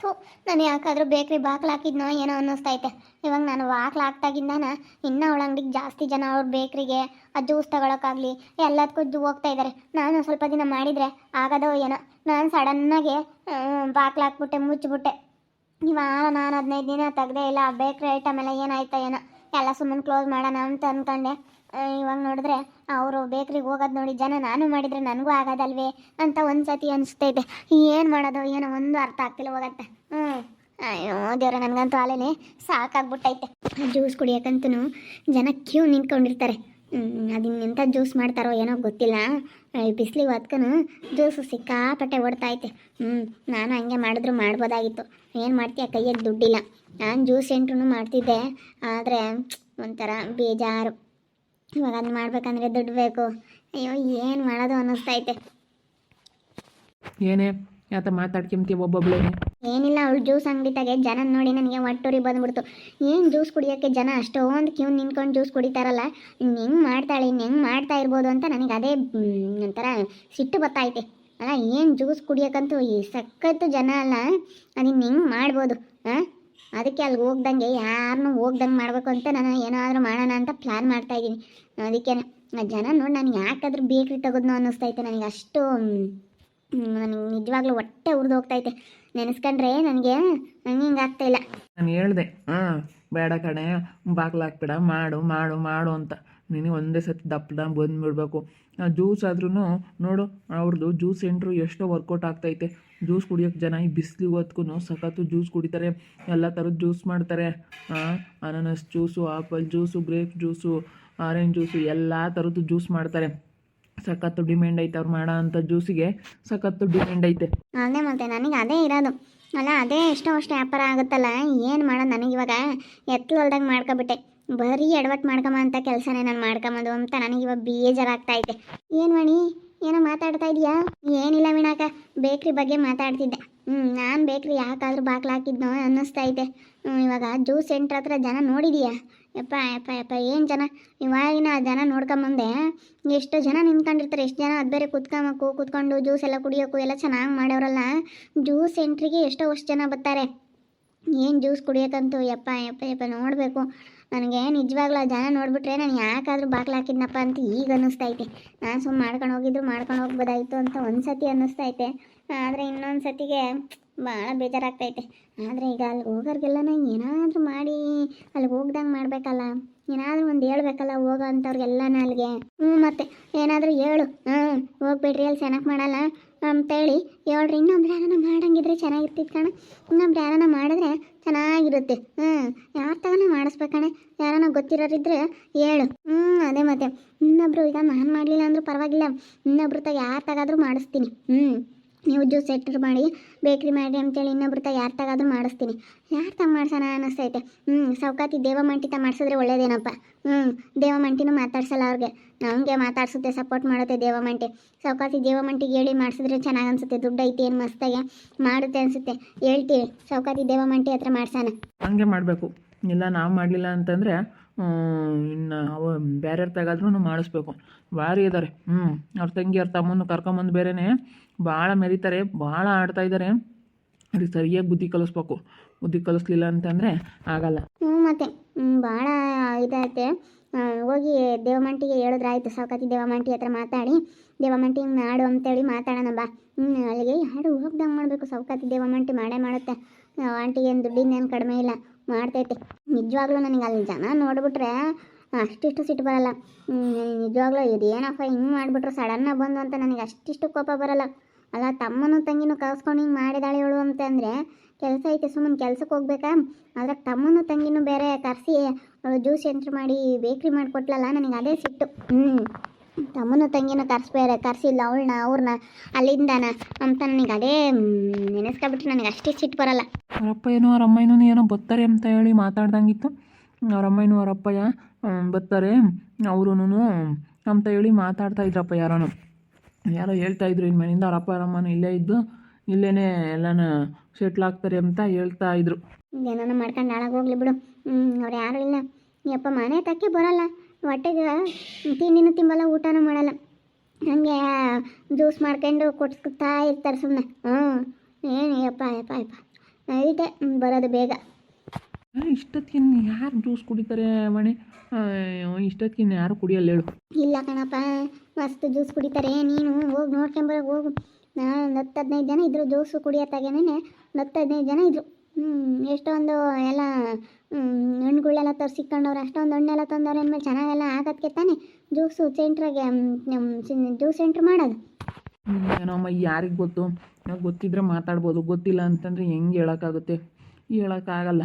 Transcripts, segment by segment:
ಥೂ, ನಾನು ಯಾಕಾದರೂ ಬೇಕ್ರಿ ಬಾಕ್ಲು ಹಾಕಿದ್ನೋ ಏನೋ ಅನ್ನಿಸ್ತೈತೆ. ಇವಾಗ ನಾನು ಬಾಕ್ಲು ಹಾಕ್ದಾಗಿಂದಾನ ಇನ್ನೂ ಅವಳ ಅಂಗಡಿಗೆ ಜಾಸ್ತಿ ಜನ ಅವ್ರ ಬೇಕ್ರಿಗೆ ಆ ಜ್ಯೂಸ್ ತಗೊಳಕ್ಕಾಗಲಿ ಎಲ್ಲದಕ್ಕೂ ಹೋಗ್ತಾ ಇದ್ದಾರೆ. ನಾನು ಸ್ವಲ್ಪ ದಿನ ಮಾಡಿದರೆ ಆಗದೋ ಏನೋ. ನಾನು ಸಡನ್ನಾಗಿ ಬಾಕ್ಲು ಹಾಕ್ಬಿಟ್ಟೆ, ಮುಚ್ಚಿಬಿಟ್ಟೆ. ಇವಾಗ ನಾನು 15 ದಿನ ತೆಗ್ದೇ ಇಲ್ಲ. ಆ ಬೇಕ್ರಿ ಐಟಮ್ ಎಲ್ಲ ಏನಾಯ್ತಾ ಏನೋ, ಎಲ್ಲ ಸುಮ್ಮನೆ ಕ್ಲೋಸ್ ಮಾಡೋಣ ಅಂತ ಅಂದ್ಕೊಂಡೆ. ಇವಾಗ ನೋಡಿದ್ರೆ ಅವರು ಬೇಕ್ರಿಗೆ ಹೋಗೋದು ನೋಡಿ ಜನ ನಾನು ಮಾಡಿದರೆ ನನಗೂ ಆಗೋದಲ್ವೇ ಅಂತ ಒಂದು ಸತಿ ಅನಿಸ್ತೈತೆ. ಏನು ಮಾಡೋದು ಏನೋ ಒಂದು ಅರ್ಥ ಆಗ್ತಿಲ್ಲ ಹೋಗತ್ತೆ. ಅಯ್ಯೋ ದೇವ್ರ, ನನಗಂತೂ ಅಲ್ಲೇ ಸಾಕಾಗ್ಬಿಟ್ಟೈತೆ. ಜ್ಯೂಸ್ ಕುಡಿಯೋಕ್ಕಂತೂ ಜನ ಕ್ಯೂ ನಿಂತ್ಕೊಂಡಿರ್ತಾರೆ. ಅದಿನ್ನೆಂಥ ಜ್ಯೂಸ್ ಮಾಡ್ತಾರೋ ಏನೋ ಗೊತ್ತಿಲ್ಲ. ಬಿಸಿಲಿಗೆ ಹೊತ್ಕೊಂಡು ಜ್ಯೂಸು ಸಿಕ್ಕಾಪಟ್ಟೆ ಓಡ್ತಾಯಿತೆ. ನಾನು ಹಂಗೆ ಮಾಡಿದ್ರು ಮಾಡ್ಬೋದಾಗಿತ್ತು. ಏನು ಮಾಡ್ತೀಯ, ಕೈಯಲ್ಲಿ ದುಡ್ಡಿಲ್ಲ. ನಾನು ಜ್ಯೂಸ್ ಸೆಂಟ್ರೂ ಮಾಡ್ತಿದ್ದೆ, ಆದರೆ ಒಂಥರ ಬೇಜಾರು. ಇವಾಗ ಅದು ಮಾಡ್ಬೇಕಂದ್ರೆ ದುಡ್ಡು ಬೇಕು. ಅಯ್ಯೋ ಏನು ಮಾಡೋದು ಅನ್ನಿಸ್ತೈತೆ. ಏನೇ ಯಾತ ಮಾತಾಡ್ಕೊಂತೀವಿ ಒಬ್ಬೊಬ್ಳೇ? ಏನಿಲ್ಲ, ಅವಳು ಜ್ಯೂಸ್ ಅಂಗಡಿತಾಗೆ ಜನ ನೋಡಿ ನನಗೆ ಒಟ್ಟೂರಿ ಬಂದ್ಬಿಡ್ತು. ಏನು ಜ್ಯೂಸ್ ಕುಡಿಯೋಕ್ಕೆ ಜನ ಅಷ್ಟೊಂದು ಕ್ಯೂ ನಿಂತ್ಕೊಂಡು ಜ್ಯೂಸ್ ಕುಡಿತಾರಲ್ಲ, ಹೆಂಗೆ ಮಾಡ್ತಾಳೆ, ಹೆಂಗೆ ಮಾಡ್ತಾ ಇರ್ಬೋದು ಅಂತ ನನಗೆ ಅದೇ ಒಂಥರ ಸಿಟ್ಟು ಬತ್ತೈತೆ. ಅಲ್ಲ, ಏನು ಜ್ಯೂಸ್ ಕುಡಿಯೋಕ್ಕಂತೂ ಈ ಸಖತ್ತು ಜನ ಅಲ್ಲ, ಅದನ್ನು ಹೆಂಗೆ ಮಾಡ್ಬೋದು? ಅದಕ್ಕೆ ಅಲ್ಲಿ ಹೋಗ್ದಂಗೆ ಯಾರನ್ನೂ ಹೋಗ್ದಂಗೆ ಮಾಡಬೇಕು ಅಂತ ನಾನು ಏನಾದರೂ ಮಾಡೋಣ ಅಂತ ಪ್ಲ್ಯಾನ್ ಮಾಡ್ತಾಯಿದ್ದೀನಿ. ಅದಕ್ಕೆ ಜನ ನೋಡಿ ನಾನು ಯಾಕಾದ್ರೂ ಬೇಕ್ರಿ ತೆಗೆದ್ನೋ ಅನ್ನಿಸ್ತೈತೆ. ನನಗೆ ಅಷ್ಟು ನನಗೆ ನಿಜವಾಗ್ಲೂ ಹೊಟ್ಟೆ ಉರಿದು ಹೋಗ್ತೈತೆ. ನೆನೆಸ್ಕೊಂಡ್ರೆ ನನಗೆ ಹಿಂಗೆ ಆಗ್ತಾಯಿಲ್ಲ. ನಾನು ಹೇಳ್ದೆ ಬೇಡ ಕಣೆ, ಬಾಗ್ಲು ಹಾಕ್ಬೇಡ, ಮಾಡು ಮಾಡು ಮಾಡು ಅಂತ. ನಿನಗೆ ಒಂದೇ ಸತಿ ದಪ್ಪದ ಬಂದುಬಿಡ್ಬೇಕು. ಜ್ಯೂಸ್ ಆದ್ರೂ ನೋಡು, ಅವ್ರದ್ದು ಜ್ಯೂಸ್ ಸೆಂಟ್ರು ಎಷ್ಟೋ ವರ್ಕೌಟ್ ಆಗ್ತೈತೆ. ಜ್ಯೂಸ್ ಕುಡಿಯೋಕ್ಕೆ ಜನ ಈ ಬಿಸಿಲಿಗೆ ಹೊತ್ಗೂ ಸಖತ್ತು ಜ್ಯೂಸ್ ಕುಡಿತಾರೆ. ಎಲ್ಲ ಥರದ ಜ್ಯೂಸ್ ಮಾಡ್ತಾರೆ. ಅನಾನಸ್ juice, apple juice, grape juice, orange juice, ಎಲ್ಲ ಥರದ್ದು ಜ್ಯೂಸ್ ಮಾಡ್ತಾರೆ. ಸಖತ್ತು ಡಿಮ್ಯಾಂಡ್ ಐತೆ ಅವ್ರು ಮಾಡೋ ಅಂಥ ಜ್ಯೂಸಿಗೆ, ಸಖತ್ತು ಡಿಮ್ಯಾಂಡ್ ಐತೆ. ಅದೇ ಮತ್ತೆ ನನಗೆ ಅದೇ ಇರೋದು ಅಲ್ಲ, ಅದೇ ಎಷ್ಟೋ ಅಷ್ಟು ವ್ಯಾಪಾರ ಆಗುತ್ತಲ್ಲ. ಏನು ಮಾಡೋದು, ನನಗಿವಾಗ ಎತ್ತಲ್ದಾಗ ಮಾಡ್ಕೊಬಿಟ್ಟೆ. ಬರೀ ಎಡವಟ್ಟು ಮಾಡ್ಕೊಂಬ ಅಂತ ಕೆಲಸನೇ ನಾನು ಮಾಡ್ಕೊಂಬೋದು ಅಂತ ನನಗಿವಾಗ ಬೇಜಾರಾಗ್ತಾಯಿದೆ. ಏನು ಮಣಿ, ಏನೋ ಮಾತಾಡ್ತಾ ಇದೆಯಾ? ಏನಿಲ್ಲ ವಿನಾಕ, ಬೇಕ್ರಿ ಬಗ್ಗೆ ಮಾತಾಡ್ತಿದ್ದೆ. ನಾನು ಬೇಕ್ರಿ ಯಾಕಾದರೂ ಬಾಕ್ಲು ಹಾಕಿದ್ನೋ ಅನ್ನಿಸ್ತೈತೆ. ಇವಾಗ ಜ್ಯೂಸ್ ಸೆಂಟ್ರ್ ಹತ್ರ ಜನ ನೋಡಿದೀಯಾ? ಯಪ್ಪ ಯಪ್ಪ ಯಪ್ಪ, ಏನು ಜನ! ಇವಾಗಿನ ಜನ ನೋಡ್ಕೊಂಬಂದೆ ಎಷ್ಟು ಜನ ನಿಂತ್ಕೊಂಡಿರ್ತಾರೆ. ಎಷ್ಟು ಜನ ಅದು ಬೇರೆ ಕೂತ್ಕೊಂಡು ಜ್ಯೂಸ್ ಎಲ್ಲ ಕುಡಿಯೋಕ್ಕೂ ಎಲ್ಲ ಚೆನ್ನಾಗಿ ಮಾಡೋರಲ್ಲ. ಜ್ಯೂಸ್ ಸೆಂಟ್ರಿಗೆ ಎಷ್ಟೋ ಅಷ್ಟು ಜನ ಬರ್ತಾರೆ. ಏನು ಜ್ಯೂಸ್ ಕುಡಿಯೋಕ್ಕಂತೂ ಯಪ್ಪ ಯಪ್ಪ ಯಪ್ಪ ನೋಡಬೇಕು. ನನಗೆ ನಿಜವಾಗ್ಲೂ ಆ ಜನ ನೋಡಿಬಿಟ್ರೆ ನಾನು ಯಾಕಾದರೂ ಬಾಕ್ಲು ಹಾಕಿದ್ನಪ್ಪ ಅಂತ ಈಗ ಅನ್ನಿಸ್ತೈತೆ. ನಾನು ಸುಮ್ಮನೆ ಮಾಡ್ಕೊಂಡು ಹೋಗ್ಬೋದಾಯಿತು ಅಂತ ಒಂದು ಸತಿ ಅನ್ನಿಸ್ತೈತೆ. ಆದರೆ ಇನ್ನೊಂದು ಸತಿಗೆ ಭಾಳ ಬೇಜಾರಾಗ್ತೈತೆ. ಆದರೆ ಈಗ ಅಲ್ಲಿಗೆ ಹೋಗೋರಿಗೆಲ್ಲ ಏನಾದರೂ ಮಾಡಿ ಅಲ್ಲಿಗೆ ಹೋಗ್ದಂಗೆ ಮಾಡಬೇಕಲ್ಲ. ಏನಾದರೂ ಒಂದು ಹೇಳ್ಬೇಕಲ್ಲ ಹೋಗೋ ಅಂಥವ್ರಿಗೆಲ್ಲನ ಅಲ್ಲಿಗೆ. ಮತ್ತೆ ಏನಾದರೂ ಹೇಳು, ಹೋಗ್ಬೇಡ್ರಿ ಅಲ್ಲಿ ಚೆನ್ನಾಗಿ ಮಾಡಲ್ಲ ಅಂತೇಳಿ ಹೇಳ್ರಿ. ಇನ್ನೊಬ್ರು ಯಾರನ್ನ ಮಾಡಂಗಿದ್ರೆ ಚೆನ್ನಾಗಿರ್ತಿತ್ತು ಕಣ. ಇನ್ನೊಬ್ರು ಯಾರನ್ನ ಮಾಡಿದ್ರೆ ಚೆನ್ನಾಗಿರುತ್ತೆ. ಯಾರ ತಗನ ಮಾಡಿಸ್ಬೇಕಣೆ, ಯಾರನ್ನ ಗೊತ್ತಿರೋರಿದ್ರೆ ಹೇಳು. ಅದೇ ಮತ್ತೆ ಇನ್ನೊಬ್ರು, ಈಗ ನಾನು ಮಾಡಲಿಲ್ಲ ಅಂದರೂ ಪರವಾಗಿಲ್ಲ, ಇನ್ನೊಬ್ರು ತಗ ಯಾರು ತಗಾದರೂ ಮಾಡಿಸ್ತೀನಿ. ನೀವು ಜ್ಯೂಸ್ ಸೆಂಟ್ರ್ ಮಾಡಿ ಬೇಕ್ರಿ ಮಾಡಿ ಅಂತೇಳಿ ಇನ್ನೊಬ್ರು ಯಾರು ತಗಾದ್ರೂ ಮಾಡಿಸ್ತೀನಿ. ಯಾರು ತಗ ಮಾಡ್ಸೋಣ ಅನ್ನಿಸ್ತೈತೆ. ಸೌಕಾತಿ ದೇವಮಂಟಿತ ಮಾಡಿಸಿದ್ರೆ ಒಳ್ಳೇದೇನಪ್ಪ. ದೇವಮಂಟಿನೂ ಮಾತಾಡ್ಸಲ್ಲ ಅವ್ರಿಗೆ, ನಮಗೆ ಮಾತಾಡ್ಸುತ್ತೆ, ಸಪೋರ್ಟ್ ಮಾಡುತ್ತೆ ದೇವಮಂಟಿ. ಸೌಕಾತಿ ದೇವಮಂಟಿಗೆ ಹೇಳಿ ಮಾಡಿಸಿದ್ರೆ ಚೆನ್ನಾಗಿ ಅನಿಸುತ್ತೆ. ದುಡ್ಡು ಐತಿ ಏನು ಮಸ್ತಾಗೆ ಮಾಡುತ್ತೆ ಅನಿಸುತ್ತೆ. ಹೇಳ್ತೀವಿ ಸೌಕಾತಿ ದೇವಮಂಟಿ ಹತ್ರ ಮಾಡ್ಸೋಣ. ಹಂಗೆ ಮಾಡಬೇಕು. ಇಲ್ಲ ನಾವು ಮಾಡಲಿಲ್ಲ ಅಂತಂದರೆ ಇನ್ನು ಅವ ಬೇರೆ ತೆಗಾದ್ರೂ ಮಾಡಿಸ್ಬೇಕು. ಭಾರಿ ಇದ್ದಾರೆ. ಅವ್ರ ತಂಗಿ ಅವ್ರ ತಮ್ಮನ್ನು ಕರ್ಕೊಂಬಂದು ಬೇರೆಯೇ ಭಾಳ ಮೆರೀತಾರೆ, ಭಾಳ ಆಡ್ತಾಯಿದ್ದಾರೆ. ಅದಕ್ಕೆ ಸರಿಯಾಗಿ ಬುದ್ಧಿ ಕಲಿಸ್ಬೇಕು. ಬುದ್ಧಿ ಕಲಿಸ್ಲಿಲ್ಲ ಅಂತಂದರೆ ಆಗಲ್ಲ. ಮತ್ತೆ ಭಾಳ ಇದೈತೆ. ಹೋಗಿ ದೇವಮಂಟಿಗೆ ಹೇಳಿದ್ರಾಯ್ತು. ಸೌಕಾತಿ ದೇವಮಂಟಿ ಹತ್ರ ಮಾತಾಡಿ ದೇವಮಂಟಿ ಮಾಡು ಅಂತೇಳಿ ಮಾತಾಡೋಣ ಬಾ. ಅಲ್ಲಿಗೆ ಯಾರು ಹೋಗ್ದಂಗೆ ಮಾಡಬೇಕು. ಸೌಕಾತಿ ದೇವಮಂಟಿ ಮಾಡೇ ಮಾಡುತ್ತೆ. ಆಂಟಿಗೆ ಏನು ದುಡ್ಡಿಂದೇನು ಕಡಿಮೆ ಇಲ್ಲ, ಮಾಡ್ತೈತೆ. ನಿಜವಾಗ್ಲೂ ನನಗೆ ಅಲ್ಲಿ ಜನ ನೋಡಿಬಿಟ್ರೆ ಅಷ್ಟಿಷ್ಟು ಸಿಟ್ಟು ಬರಲ್ಲ. ನಿಜವಾಗ್ಲೂ ಇದೇನಪ್ಪ ಹಿಂಗೆ ಮಾಡಿಬಿಟ್ರು ಸಡನ್ನಾಗಿ ಬಂದು ಅಂತ ನನಗೆ ಅಷ್ಟಿಷ್ಟು ಕೋಪ ಬರಲ್ಲ. ಅಲ್ಲ, ತಮ್ಮನೂ ತಂಗಿನೂ ಕಳ್ಸ್ಕೊಂಡು ಹಿಂಗೆ ಮಾಡಿದಾಳೆ ಹೇಳು ಅಂತಂದರೆ ಕೆಲಸ ಐತೆ, ಸುಮ್ಮನೆ ಕೆಲ್ಸಕ್ಕೆ ಹೋಗ್ಬೇಕಾ? ಆದರೆ ತಮ್ಮನೂ ತಂಗಿನೂ ಬೇರೆ ಕರೆಸಿ ಜ್ಯೂಸ್ ಸೆಂಟ್ರ್ ಮಾಡಿ ಬೇಕ್ರಿ ಮಾಡಿಕೊಟ್ಲಲ್ಲ, ನನಗೆ ಅದೇ ಸಿಟ್ಟು. ತಮ್ಮನೂ ತಂಗಿನೂ ಕರೆಸಿಲ್ಲ ಅವ್ರನ್ನ ಅಲ್ಲಿಂದಾನ ಅಂತ ನನಗೆ ಅದೇ ನೆನೆಸ್ಕೊಬಿಟ್ರೆ ನನಗೆ ಅಷ್ಟೇ ಸಿಟ್ಟು ಬರಲ್ಲ. ಅವರಪ್ಪ ಏನೋ ಅವ್ರ ಅಮ್ಮನೂ ಏನೋ ಬರ್ತಾರೆ ಅಂತ ಹೇಳಿ ಮಾತಾಡ್ದಂಗಿತ್ತು. ಅವ್ರ ಅಮ್ಮನೂ ಅವ್ರ ಅಪ್ಪಯ್ಯ ಬರ್ತಾರೆ ಅವ್ರೂ ಅಂತ ಹೇಳಿ ಮಾತಾಡ್ತಾ ಇದ್ರಪ್ಪ. ಯಾರೋ ಹೇಳ್ತಾಯಿದ್ರು, ಇನ್ನು ಮನೆಯಿಂದ ಅವ್ರ ಅಪ್ಪ ಅವ್ರ ಅಮ್ಮನೂ ಇಲ್ಲೇ ಇದ್ದು ಇಲ್ಲೇ ಎಲ್ಲನ ಸೆಟ್ಲ್ ಆಗ್ತಾರೆ ಅಂತ ಹೇಳ್ತಾ ಇದ್ರು. ಏನಾನ ಮಾಡ್ಕೊಂಡು ಹಾಳಾಗಿ ಹೋಗ್ಲಿ ಬಿಡು. ಅವ್ರು ಯಾರು ಇಲ್ಲ. ಯಪ್ಪ ಮನೆ ತಕ್ಕೆ ಬರಲ್ಲ, ಹೊಟ್ಟೆಗೆ ತಿಂಡಿನೂ ತಿಂಬಲ್ಲ, ಊಟನೂ ಮಾಡಲ್ಲ. ಹಂಗೆ ಜ್ಯೂಸ್ ಮಾಡ್ಕೊಂಡು ಕೊಡ್ಸ್ಕೊತಾ ಇರ್ತಾರೆ ಸುಮ್ಮನೆ. ಏನು ಯಪ್ಪ ಯಪ್ಪ ಯಪ್ಪ ನೈಟೇ ಬರೋದು ಬೇಗ. ಇಷ್ಟೊತ್ತಿನ ಯಾರು ಜ್ಯೂಸ್ ಕುಡಿತಾರೆ ಮಣಿ? ಇಷ್ಟೊತ್ತಿನ ಯಾರು ಕುಡಿಯಲ್ಲ ಹೇಳು. ಇಲ್ಲ ಕಣಪ್ಪ, ಮಸ್ತ್ ಜ್ಯೂಸ್ ಕುಡಿತಾರೆ. ನೀನು ಹೋಗಿ ನೋಡ್ಕೊಂಬರೋಕೆ ಹೋಗು. ನಾನು ಒಂದು 10-15 ಜನ ಇದ್ದರು ಜ್ಯೂಸು ಕುಡಿಯೋತ್ತಾಗೇನೆ. 10-15 ಜನ ಇದ್ದರು. ಎಷ್ಟೊಂದು ಎಲ್ಲ ಹಣ್ಣುಗಳೆಲ್ಲ ತರಿಸಿಕೊಂಡವ್ರು, ಅಷ್ಟೊಂದು ಹಣ್ಣೆಲ್ಲ ತಂದವ್ರೆ ಅಂದಮೇಲೆ ಚೆನ್ನಾಗೆಲ್ಲ ಆಗೋದಕ್ಕೆ ತಾನೇ ಜ್ಯೂಸು ಸೆಂಟ್ರಾಗೆ ಜ್ಯೂಸ್ ಸೆಂಟ್ರ್ ಮಾಡೋದು. ಏನಮ್ಮ ಯಾರಿಗೆ ಗೊತ್ತು? ಗೊತ್ತಿದ್ರೆ ಮಾತಾಡ್ಬೋದು, ಗೊತ್ತಿಲ್ಲ ಅಂತಂದರೆ ಹೆಂಗೆ ಹೇಳೋಕ್ಕಾಗುತ್ತೆ? ಹೇಳೋಕ್ಕಾಗಲ್ಲ.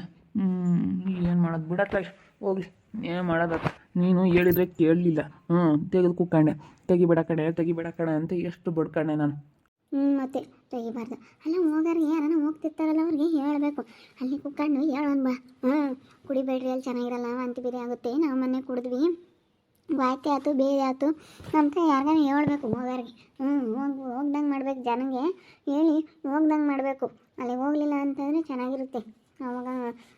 ಏನು ಮಾಡೋದು ಬಿಡತ್ತ, ಹೋಗ್ಲಿ, ಏನು ಮಾಡೋದಕ್ಕ. ನೀನು ಹೇಳಿದ್ರೆ ಕೇಳಲಿಲ್ಲ. ತೆಗೆದು ಕುಕ್ಕಂಡೆ, ತೆಗಿಬೇಡ ಕಣೆ ಅಂತ ಎಷ್ಟು ಬಡ್ಕಂಡೆ ನಾನು. ಮತ್ತೆ ತೆಗಿಬಾರ್ದು. ಅಲ್ಲ ಹೋಗೋರಿಗೆ ಯಾರನ್ನ ಹೋಗ್ತಿರ್ತಾರಲ್ಲ ಅವ್ರಿಗೆ ಹೇಳಬೇಕು. ಅಲ್ಲಿ ಕುಕ್ಕಂಡು ಹೇಳೋಣ ಬಾ, ಕುಡಿಬೇಡ್ರಿ, ಅಲ್ಲಿ ಚೆನ್ನಾಗಿರಲ್ಲ, ವಾಂತಿ ಬೇರೆ ಆಗುತ್ತೆ, ನಾವು ಮೊನ್ನೆ ಕುಡಿದ್ವಿ, ವಾಂತಿ ಆಯ್ತು, ಬೇರೆ ಆಯ್ತು ಅಂತ ಯಾರಿಗಾನ ಹೇಳ್ಬೇಕು ಹೋಗೋರಿಗೆ. ಹೋಗ್ದಂಗೆ ಮಾಡ್ಬೇಕು, ಜನಗೆ ಹೇಳಿ ಹೋಗ್ದಂಗೆ ಮಾಡಬೇಕು. ಅಲ್ಲಿ ಹೋಗಲಿಲ್ಲ ಅಂತಂದರೆ ಚೆನ್ನಾಗಿರುತ್ತೆ. ಅವಾಗ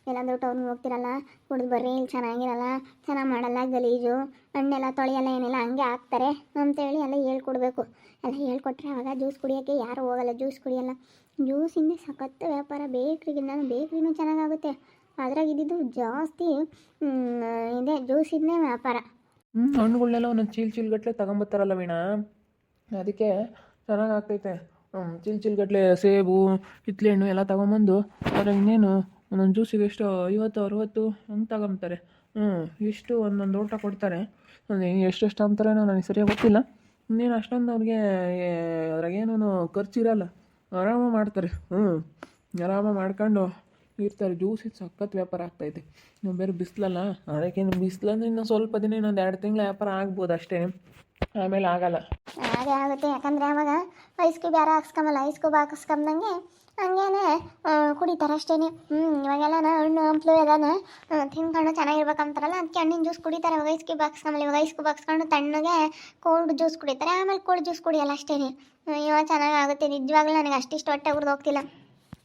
ಎಲ್ಲಾದರೂ ಟೌನ್ಗೆ ಹೋಗ್ತಿರಲ್ಲ, ಕುಡಿದು ಬರ್ರಿ, ಇಲ್ಲಿ ಚೆನ್ನಾಗಿರಲ್ಲ, ಚೆನ್ನಾಗಿ ಮಾಡಲ್ಲ, ಗಲೀಜು, ಹಣ್ಣೆಲ್ಲ ತೊಳೆಯಲ್ಲ, ಏನೆಲ್ಲ ಹಂಗೆ ಹಾಕ್ತಾರೆ ಅಂತೇಳಿ ಎಲ್ಲ ಹೇಳ್ಕೊಡ್ಬೇಕು. ಎಲ್ಲ ಹೇಳ್ಕೊಟ್ರೆ ಆವಾಗ ಜ್ಯೂಸ್ ಕುಡಿಯೋಕ್ಕೆ ಯಾರು ಹೋಗಲ್ಲ, ಜ್ಯೂಸ್ ಕುಡಿಯಲ್ಲ. ಜ್ಯೂಸಿಂದ ಸಖತ್ತು ವ್ಯಾಪಾರ. ಬೇಕ್ರಿನೂ ಚೆನ್ನಾಗಾಗುತ್ತೆ. ಅದ್ರಾಗ ಇದ್ದಿದ್ದು ಜಾಸ್ತಿ ಇದೆ, ಜ್ಯೂಸಿಂದೇ ವ್ಯಾಪಾರ. ಹಣ್ಣುಗಳನ್ನೆಲ್ಲ ಒಂದೊಂದು ಚೀಲ್ಗಟ್ಟಲೆ ತಗೊಂಬರ್ತಾರಲ್ಲ ವೀಣಾ, ಅದಕ್ಕೆ ಚೆನ್ನಾಗಾಗ್ತೈತೆ. ಚೀಲ್ಗಟ್ಟಲೆ ಸೇಬು, ಕಿತ್ಲೆ ಹಣ್ಣು ಎಲ್ಲ ತೊಗೊಂಬಂದು ಅದ್ರಾಗ ಇನ್ನೇನು ಒಂದೊಂದು ಜ್ಯೂಸಿಗೆ ಎಷ್ಟು 50-60 ಹಂಗೆ ತಗೊಂತಾರೆ. ಇಷ್ಟು ಒಂದೊಂದು ಊಟ ಕೊಡ್ತಾರೆ. ಎಷ್ಟೆಷ್ಟು ಅಂತಾರೇನೋ ನನಗೆ ಸರಿಯಾಗಿ ಗೊತ್ತಿಲ್ಲ. ಇನ್ನೇನು ಅಷ್ಟೊಂದು ಅವ್ರಿಗೆ ಅದ್ರಾಗೇನೂ ಖರ್ಚಿರಲ್ಲ, ಆರಾಮಾಗಿ ಮಾಡ್ತಾರೆ. ಆರಾಮಾಗಿ ಮಾಡ್ಕೊಂಡು ಇರ್ತಾರೆ. ಜ್ಯೂಸಿಗೆ ಸಖತ್ ವ್ಯಾಪಾರ ಆಗ್ತೈತೆ. ನಾವು ಬೇರೆ ಬಿಸಿಲಲ್ಲ, ಅದಕ್ಕೇನು ಬಿಸಿಲಂದ್ರೆ ಇನ್ನು ಸ್ವಲ್ಪ ದಿನ, ಇನ್ನೊಂದು 2 ತಿಂಗಳು ವ್ಯಾಪಾರ ಆಗ್ಬೋದು ಅಷ್ಟೇ, ಆಮೇಲೆ ಆಗಲ್ಲ. ಹಾಗೆ ಆಗುತ್ತೆ. ಯಾಕಂದರೆ ಆವಾಗ ಐಸ್ ಕ್ಯೂಬ್ ಯಾರು ಹಾಕ್ಸ್ಕೊಂಬಲ್ಲ, ಐಸ್ ಕ್ಯೂಬ್ ಹಾಕಿಸ್ಕೊಂಬಂಗೆ ಹಂಗೇನೆ ಕುಡಿತಾರೆ ಅಷ್ಟೇ. ಇವಾಗೆಲ್ಲ ಹಣ್ಣು ಹಂಪ್ಲು ಎಲ್ಲನ ತಿನ್ಕೊಂಡು ಚೆನ್ನಾಗಿರ್ಬೇಕಂತಾರಲ್ಲ, ಅದಕ್ಕೆ ಹಣ್ಣಿನ ಜ್ಯೂಸ್ ಕುಡಿತಾರೆ. ಇವಾಗ ಐಸ್ ಕ್ಯೂಬ್ ಹಾಕ್ಸ್ಕೊಂಬಲ್ಲ, ಇವಾಗ ಐಸ್ ಕ್ಯೂಬ್ ಹಾಕ್ಸ್ಕೊಂಡು ತಣ್ಣಗೆ ಕೋಲ್ಡ್ ಜ್ಯೂಸ್ ಕುಡಿತಾರೆ, ಆಮೇಲೆ ಕೋಲ್ಡ್ ಜ್ಯೂಸ್ ಕುಡಿಯಲ್ಲ ಅಷ್ಟೇ. ಇವಾಗ ಚೆನ್ನಾಗಾಗುತ್ತೆ. ನಿಜವಾಗ್ಲೂ ನನಗೆ ಅಷ್ಟಿಷ್ಟು ಹೊಟ್ಟೆ ಉರ್ದು ಹೋಗ್ತಿಲ್ಲ.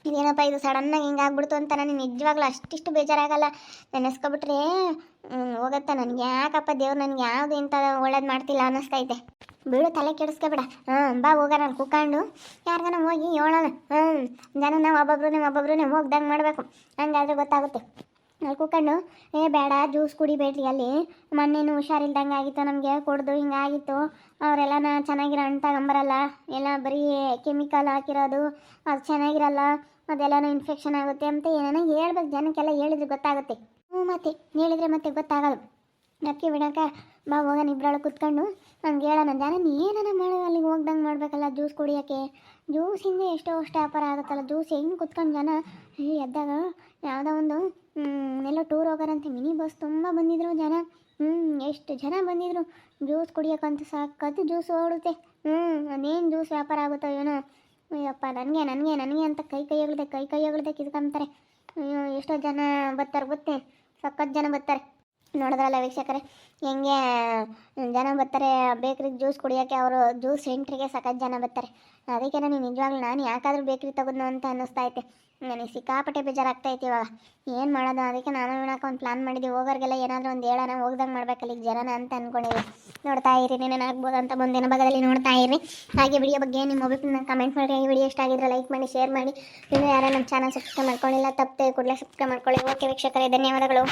ಇದೇನಪ್ಪ ಇದು ಸಡನ್ನಾಗಿ ಹಿಂಗೆ ಆಗ್ಬಿಡ್ತು ಅಂತ ನನಗೆ ನಿಜವಾಗ್ಲೂ ಅಷ್ಟಿಷ್ಟು ಬೇಜಾರಾಗಲ್ಲ. ನೆನೆಸ್ಕೊಬಿಟ್ರೆ ಹೋಗುತ್ತೆ. ನನಗೆ ಯಾಕಪ್ಪ ದೇವ್ರು ನನಗೆ ಯಾವುದು ಇಂಥ ಒಳ್ಳೇದು ಮಾಡ್ತಿಲ್ಲ ಅನ್ನಿಸ್ತೈತೆ. ಬಿಡು, ತಲೆ ಕೆಡಿಸ್ಕೊಬೇಡ. ಬಾ ಹೋಗೋಣ, ಅಲ್ಲಿ ಕುತ್ಕೊಂಡು ಯಾರಿಗಾನ ಹೋಗಿ ಹೇಳೋಣ. ಜನನ ಒಬ್ಬೊಬ್ರು ಹೋಗ್ದಂಗೆ ಮಾಡಬೇಕು, ಹಂಗಾದ್ರೆ ಗೊತ್ತಾಗುತ್ತೆ. ಅಲ್ಲಿ ಕುತ್ಕೊಂಡು ಬೇಡ ಜ್ಯೂಸ್ ಕುಡಿಬೇಡ್ರಿ, ಅಲ್ಲಿ ಮೊನ್ನೇನು ಹುಷಾರಿಲ್ದಂಗೆ ಆಗಿತ್ತು, ನಮಗೆ ಕುಡ್ದು ಹಿಂಗಾಗಿತ್ತು, ಅವರೆಲ್ಲನ ಚೆನ್ನಾಗಿರೋ ಹಣ್ಣು ತಗೊಂಬರಲ್ಲ, ಎಲ್ಲ ಬರೀ ಕೆಮಿಕಲ್ ಹಾಕಿರೋದು, ಅದು ಚೆನ್ನಾಗಿರಲ್ಲ, ಅದೆಲ್ಲನೂ ಇನ್ಫೆಕ್ಷನ್ ಆಗುತ್ತೆ ಅಂತ ಏನೇನೋ ಹೇಳ್ಬೇಕು. ಜನಕ್ಕೆಲ್ಲ ಹೇಳಿದ್ರೆ ಗೊತ್ತಾಗುತ್ತೆ. ಮತ್ತೆ ಹೇಳಿದ್ರೆ ಮತ್ತೆ ಗೊತ್ತಾಗೋದು. ನಕ್ಕಿ ಬಿಡೋಕೆ ಬಾ ಹೋಗೋಣ, ಇಬ್ಬರೊಳಗೆ ಕುತ್ಕೊಂಡು ಹಂಗೆ ಹೇಳೋಣ. ಜನ ಏನಾರ ಮಾಡೋ ಅಲ್ಲಿಗೆ ಹೋಗ್ದಂಗೆ ಮಾಡಬೇಕಲ್ಲ ಜ್ಯೂಸ್ ಕುಡಿಯೋಕ್ಕೆ. ಜ್ಯೂಸಿಂದ ಎಷ್ಟೋ ಅಷ್ಟು ವ್ಯಾಪಾರ ಆಗುತ್ತಲ್ಲ. ಜ್ಯೂಸ್ ಹೆಂಗೆ ಕುತ್ಕೊಂಡು ಜನ ಎದ್ದಾಗ ಯಾವುದೋ ಒಂದು ಎಲ್ಲೋ ಟೂರ್ ಹೋಗೋರಂತೆ, ಮಿನಿ ಬಸ್ ತುಂಬ ಬಂದಿದ್ರು ಜನ. ಎಷ್ಟು ಜನ ಬಂದಿದ್ರು ಜ್ಯೂಸ್ ಕುಡಿಯೋಕ್ಕಂತ, ಸಾಕತ್ತು ಜ್ಯೂಸ್ ಓಡುತ್ತೆ. ಅದೇನು ಜ್ಯೂಸ್ ವ್ಯಾಪಾರ ಆಗುತ್ತೋ ಏನೋ. ಅಯ್ಯಪ್ಪ, ನನಗೆ ಅಂತ ಕೈ ಕೈಯಗಳದೆ ಕಿತ್ಕೊಂತಾರೆ. ಅಯ್ಯೋ, ಎಷ್ಟೋ ಜನ ಬರ್ತಾರೆ ಗೊತ್ತೇ, ಸಖತ್ತು ಜನ ಬರ್ತಾರೆ. ನೋಡಿದ್ರಲ್ಲ ವೀಕ್ಷಕರೇ, ಹೆಂಗೆ ಜನ ಬರ್ತಾರೆ ಬೇಕ್ರಿಗೆ ಜ್ಯೂಸ್ ಕುಡಿಯೋಕ್ಕೆ. ಅವರು ಜ್ಯೂಸ್ ಸೆಂಟ್ರಿಗೆ ಸಖತ್ತು ಜನ ಬರ್ತಾರೆ. ಅದಕ್ಕೆ ನನಗೆ ನಿಜವಾಗ್ಲೂ ನಾನು ಯಾಕಾದರೂ ಬೇಕ್ರಿ ತಗೋದ್ನೋ ಅಂತ ಅನ್ನಿಸ್ತೈತೆ. ನನಗೆ ಸಿಕ್ಕಾಪಟ್ಟೆ ಬೇಜಾರಾಗ್ತೈತೆ ಇವಾಗ. ಏನು ಮಾಡೋದು? ಅದಕ್ಕೆ ನಾನು ಹೇಳೋಕೆ ಒಂದು ಪ್ಲಾನ್ ಮಾಡಿದ್ವಿ. ಹೋಗೋರಿಗೆಲ್ಲ ಏನಾದರೂ ಒಂದು ಹೇಳೋಣ, ಹೋಗ್ದಂಗೆ ಮಾಡ್ಬೇಕಲ್ಲ ಈಗ ಜನನ ಅಂತ ಅಂದ್ಕೊಂಡಿದ್ವಿ. ನೋಡ್ತಾ ಇರಿ, ಏನೇನಾಗ್ಬೋದು ಅಂತ ಮುಂದಿನ ಭಾಗದಲ್ಲಿ ನೋಡ್ತಾ ಇರಿ. ಹಾಗೆ ವಿಡಿಯೋ ಬಗ್ಗೆ ನಿಮ್ಮ ಒಬ್ಬರನ್ನ ಕಮೆಂಟ್ ಮಾಡಿ. ಈ ವಿಡಿಯೋ ಇಷ್ಟ ಆಗಿದ್ರೆ ಲೈಕ್ ಮಾಡಿ, ಶೇರ್ ಮಾಡಿ. ಇನ್ನೂ ಯಾರು ನಮ್ಮ ಚಾನಲ್ ಸಬ್ಸ್ಕ್ರೈಬ್ ಮಾಡ್ಕೊಳ್ಳಿಲ್ಲ, ತಪ್ಪದೆ ಕೂಡಲೇ ಸಬ್ಸ್ಕ್ರೈಬ್ ಮಾಡ್ಕೊಳ್ಳಿ. ಓಕೆ ವೀಕ್ಷಕರೇ, ಧನ್ಯವಾದಗಳು.